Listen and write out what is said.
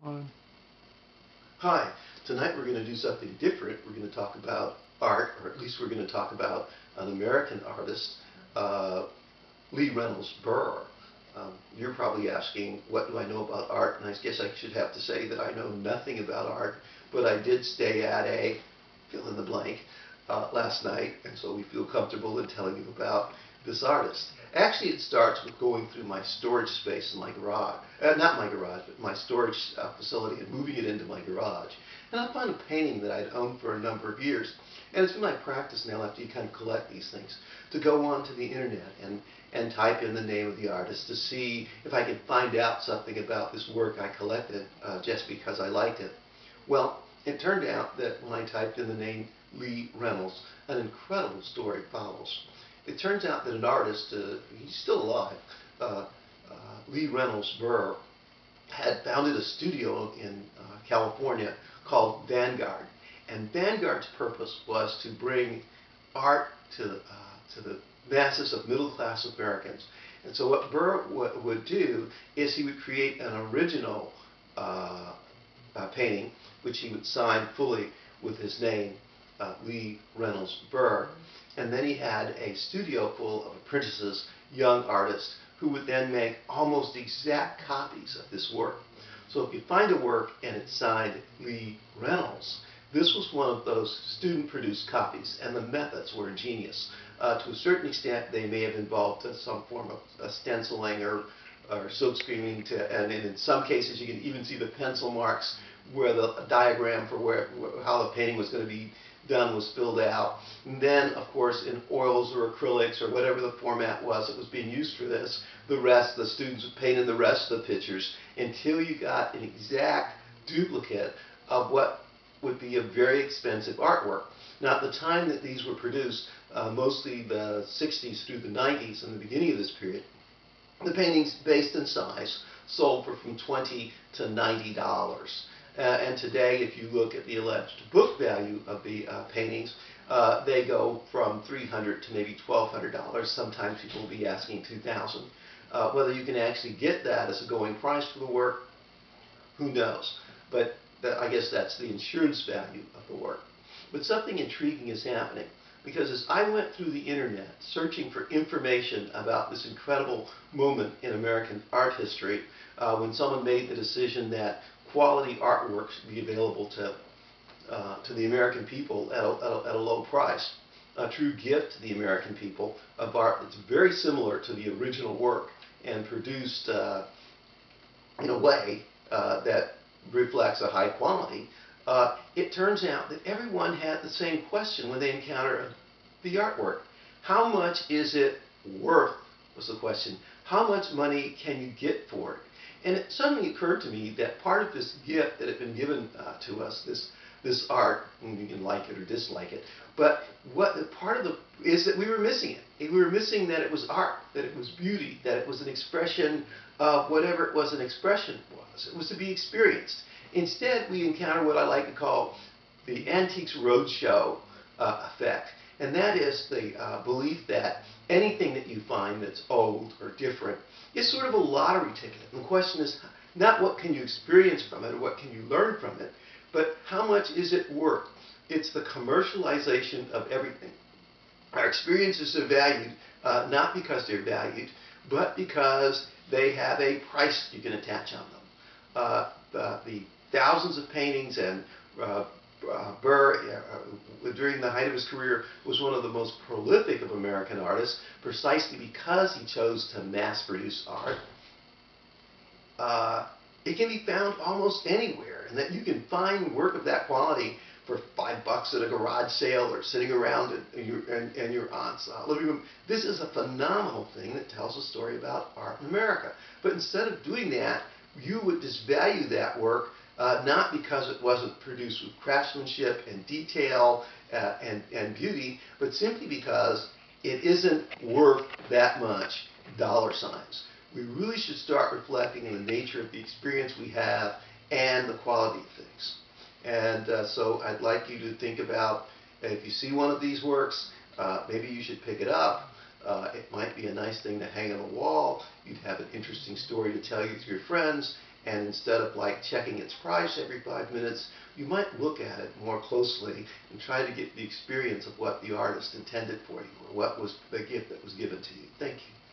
on. Hi, tonight we're going to do something different. We're going to talk about art, or at least we're going to talk about an American artist, Lee Reynolds Burr. You're probably asking, what do I know about art? And I guess I should have to say that I know nothing about art, but I did stay at a fill in the blank last night, and so we feel comfortable in telling you about this artist. Actually, it starts with going through my storage space in my garage. Not my garage, but my storage facility, and moving it into my garage. And I found a painting that I'd owned for a number of years. And it's been my practice now, after you kind of collect these things, to go onto the internet and type in the name of the artist to see if I could find out something about this work I collected just because I liked it. Well, it turned out that when I typed in the name Lee Reynolds, an incredible story follows. It turns out that an artist, he's still alive, Lee Reynolds Burr, had founded a studio in California called Vanguard. And Vanguard's purpose was to bring art to the masses of middle-class Americans. And so what Burr would do is he would create an original painting, which he would sign fully with his name, Lee Reynolds Burr. And then he had a studio full of apprentices, young artists, who would then make almost exact copies of this work. So if you find a work and it's signed Lee Reynolds, this was one of those student-produced copies, and the methods were ingenious. To a certain extent, they may have involved some form of stenciling or silkscreening, and in some cases you can even see the pencil marks where the diagram for how the painting was going to be done was filled out. And then, of course, in oils or acrylics or whatever the format was that was being used for this, the students would paint in the rest of the pictures until you got an exact duplicate of what would be a very expensive artwork. Now, at the time that these were produced, mostly the 60s through the 90s and the beginning of this period, the paintings based in size sold for from $20 to $90. And today, if you look at the alleged book value of the paintings, they go from $300 to maybe $1,200. Sometimes people will be asking $2,000. Whether you can actually get that as a going price for the work, who knows? But I guess that's the insurance value of the work. But something intriguing is happening, because as I went through the internet searching for information about this incredible moment in American art history, when someone made the decision that quality artwork should be available to the American people at a low price, a true gift to the American people of art that's very similar to the original work and produced in a way that reflects a high quality, it turns out that everyone had the same question when they encountered the artwork. How much is it worth, was the question. How much money can you get for it? And it suddenly occurred to me that part of this gift that had been given to us, this art, and you can like it or dislike it, but is that we were missing it. We were missing that it was art, that it was beauty, that it was an expression of whatever it was an expression was. It was to be experienced. Instead, we encounter what I like to call the Antiques Roadshow effect. And that is the belief that anything that you find that's old or different is sort of a lottery ticket. And the question is not what can you experience from it or what can you learn from it, but how much is it worth? It's the commercialization of everything. Our experiences are valued not because they're valued, but because they have a price you can attach on them. The thousands of paintings, and Burr, during the height of his career, was one of the most prolific of American artists, precisely because he chose to mass-produce art. It can be found almost anywhere, and that you can find work of that quality for $5 at a garage sale or sitting around in your aunt's living room. This is a phenomenal thing that tells a story about art in America. But instead of doing that, you would disvalue that work, not because it wasn't produced with craftsmanship and detail and beauty, but simply because it isn't worth that much dollar signs. We really should start reflecting on the nature of the experience we have and the quality of things. And so I'd like you to think about, if you see one of these works, maybe you should pick it up. It might be a nice thing to hang on the wall. You'd have an interesting story to tell you to your friends, And instead of like checking its price every 5 minutes, you might look at it more closely and try to get the experience of what the artist intended for you, or what was the gift that was given to you. Thank you.